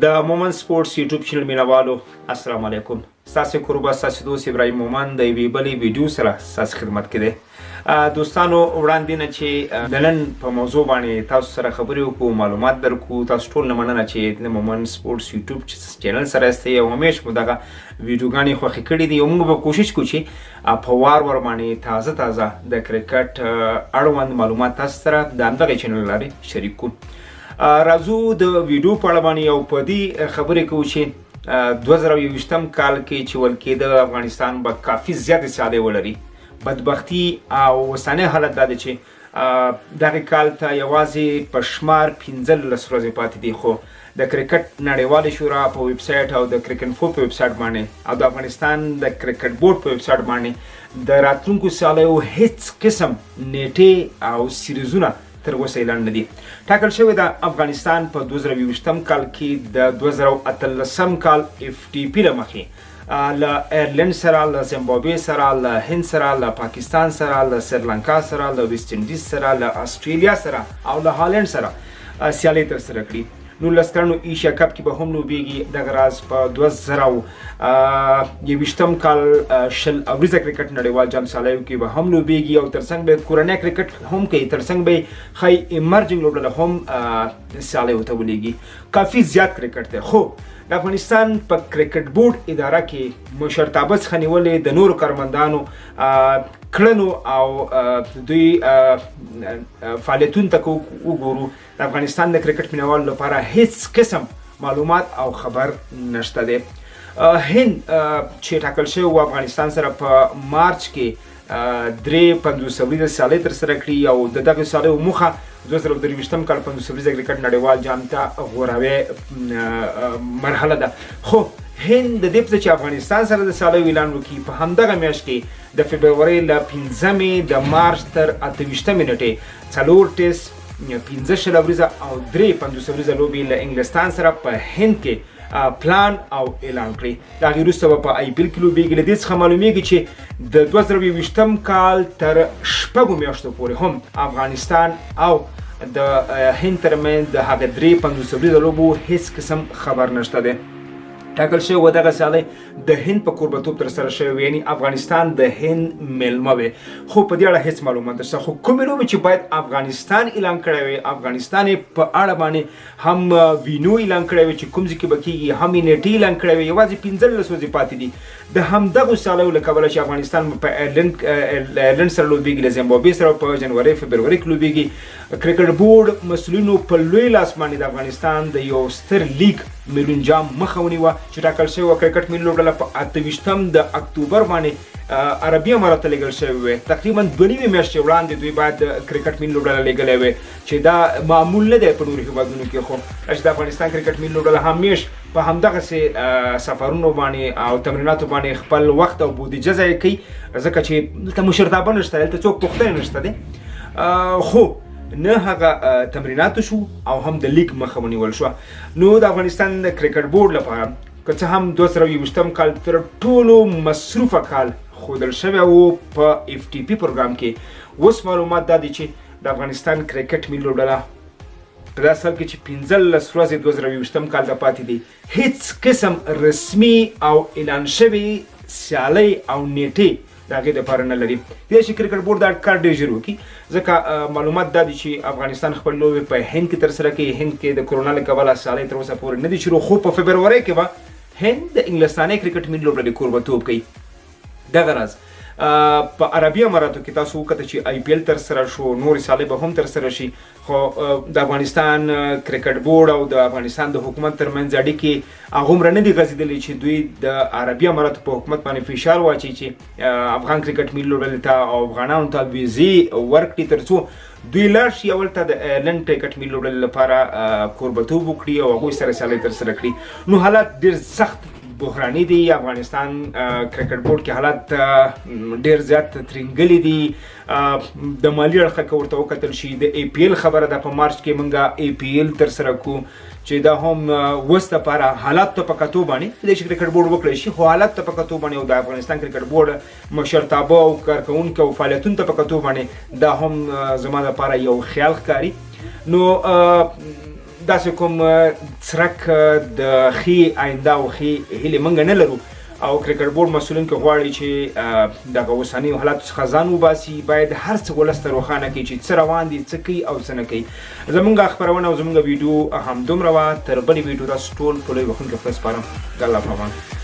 د مومن سپورټس یوټیوب چینل مینوالو السلام علیکم. ستاسو کوربه ستاسو دوست ابراهیم مومن د یوې بلې ویډیو سره ستاسو خدمت کې دی. دوستانو وړاندې نه چې د نن په موضوع باندې تاسو سره خبرې وکړو، معلومات درکړو. تاسو ټول نه مننه چې د مومن سپورټس یوټیوب چینل سره یاستئ او همیشه مو دغه ویډیوګانې خوښې کړي دي او موږ به کوشش کوو چې په وار باندې تازه د کرکټ اړوند معلومات تاسو سره د همدغه چینل لارې شریک کړو. راځو د ویډیو په اړه باندې یو په دې خبرې کوو چې 2021 کال کې چې ول کېده افغانستان به کافي زیاتې سیالۍ ولري. بدبختي او اوسنی حالت دا دی چې دغه کال ته یوازې په شمار 15 ورځې پاتې دي، خو د کرکټ نړیوالې شورا په ویب سایټ او د کرکټ انفو په ویب سایټ باندې او د افغانستان د کرکټ بورډ په ویب سایټ باندې د راتلونکو سیالیو هیڅ قسم نیټې او سیریزونه تر اوسه اعلان نه دي. ټاکل شوی د افغانستان په 2020 کال کې د 2018 کال FTP له مخې له ایرلند سره، له زیمبابوې سره، له هند سره، له پاکستان سره، له سریلانکا سره، له ویسټ انډیز سره، له استرالیا سره او له هالند سره سیالۍ ترسره کړي. 19 کلنو ایشیا کپ کې به هم لوبیږي. دغه راز په 2021 کال شل اوریزه کرکټ نړیوال جام سیالیو کې به هم لوبیږي او ترڅنګ به کورنۍ کرکټ هم کوي، ترڅنګ به خی ایمرجنګ لوبډله هم سیالیو ته ولېږي. کافي زیات کرکټ دی، خو د افغانستان په کرکټ بورډ اداره کې مشرتابه څخه نیولې د نورو کارمندانو کړنو او دوی فعالیتونو ته وګورو، د افغانستان د کرکټ مینوالو لپاره هیڅ قسم معلومات او خبر نشته دی. هند چې ټاکل شوی و افغانستان سره په مارچ کې 53 سیالۍ ترسره کړي او د دغه سیالیو موخه 2023 کال 50 کرکټ نړیوال جام ته غوراوی مرحله ده. خو هند د دې په چې افغانستان سره د سیالیو اعلان وکړي په همدغه میاشت کې د فبرورۍ له 15 د مارچ تر 28 نیټې 4 ټیسټ 15 ورځې او 53 ورځې لوبې له انګلستان سره په هند کې پلان او اعلان کړی. د هغې وروسته به په IPL کې لوبیږي. له دې څخه معلومیږي چې د 2020 کال تر 6 میاشتو پورې هم افغانستان او د هند ترمنځ د هغه 53 ورځې لوبو هیڅ قسم خبر نشته دی. ټاکل شوی و دغه سیالۍ د هند په کوربتوب ترسره شوې، یعنی افغانستان د هند میلمه وي، خو په دې اړه هیڅ معلومات نشته. خو کومې لوبې چې باید افغانستان اعلان کړی وي، افغانستان په اړه باندې هم وینو اعلان کړی وي چې کوم ځای کې به کېږي، هم یې نیټې اعلان کړی وي، یوازې 15 ورځې پاتې دي. د همدغو سیالیو له کبله چې افغانستان په ایرلند سره لوبیږي، له زیمبابوې سره په جنوري فبروري کې لوبیږي. کرکټ بورډ مسؤلینو په لوی لاس باندې د افغانستان د یو ستر لیګ میلون جام مخه ونیوه چې ټاکل شوی و کرکټ ملي لوبډله په 28 د اکتوبر باندې عربي امارات ته لیږل شوی وی. تقریبا 2 میاشتې وړاندې دوی باید د کرکټ ملي لوبډله لیږلی وی چې دا معمول نه دی په نورو هیوادونو کې. خو چې د افغانستان کرکټ ملي لوبډله همیش په همدغسې سفرونو باندې او تمریناتو باندې خپل وخت او بودیجه ضایع کوي، ځکه چې دلته مشرتابه نشته، دلته څوک پوښتنه نشته دی. خو نه هغه تمریناتو شو او هم د لیګ مخه ونیول شو. نو د افغانستان د کرکټ بورډ لپاره که څه هم 2021 کال تر ټولو مصروفه کال ښودل شوی و په FTP پروګرام کې، اوس معلومات دا دي چې د افغانستان کرکټ ملي لوبډله په داسې حال کې چې 15 ورځې 2021 کال ته پاتې دي، هیڅ قسم رسمي او اعلان شوی سیالۍ او نیټې د هغې دپاره نه لري. کېدای شي کرکټ بورډ دا کار ډېر ژر وکړي، ځکه معلومات دا دي چې افغانستان خپل لوبې په هند کې ترسره کوي. هند کې د کرونا له کبله سیالۍ تر اوسه پورې نه دي شروع، خو په فبرورۍ کې به هند د انګلستاني کرکټ ملي لوبډلې کوربتوب کوي. دغه راز په عربي اماراتو کې تاسو وکته چې IPL ترسره شو، نورې سیالۍ به هم ترسره شي، خو د افغانستان کرکټ بورډ او د افغانستان د حکومت ترمنځ اړیکې هغومره نه دي غځېدلې چې دوی د عربي اماراتو په حکومت باندې فشار واچوي چې افغان کرکټ ملي لوبډلې ته او افغانانو ته ویزې ورکړي ترڅو دوی لاړ شي اول ته د ایرلند کرکټ ملي لوبډلې لپاره کوربتوب وکړي او هغوی سره سیالۍ ترسره کړي. نو حالات ډېر سخت بحراني دي. افغانستان کرکټ بورډ کې حالات ډېر زیات ترینګلي دي. د مالي اړخه که ورته وکتل شي، د APL خبره ده، په مارچ کې موږ APL ترسره کړو چې دا هم اوس دپاره حالات ته په کتو باندې کېدای شي کرکټ بورډ وکړی شي، خو حالات ته په کتو باندې او د افغانستان کرکټ بورډ مشرتابه او کارکوونکو او فعالیتونو ته په کتو باندې دا هم زما دپاره یو خیال ښکاري. نو داسې کوم څرک د ښې آینده او ښې هیلې موږ نه لرو او کرکټ بورډ مسؤلین که غواړي چې دغه اوسنیو حالاتو څخه ځان وباسي باید هر څه ولس ته روښانه کړي چې څه روان دي څه کوي او څه نه کوي. زموږ خپرونه او زموږ ویډیو همدومره وه. تر بلې ویډیو تاسو ټولو بخښونکي خدای سپارم. د الله په امان.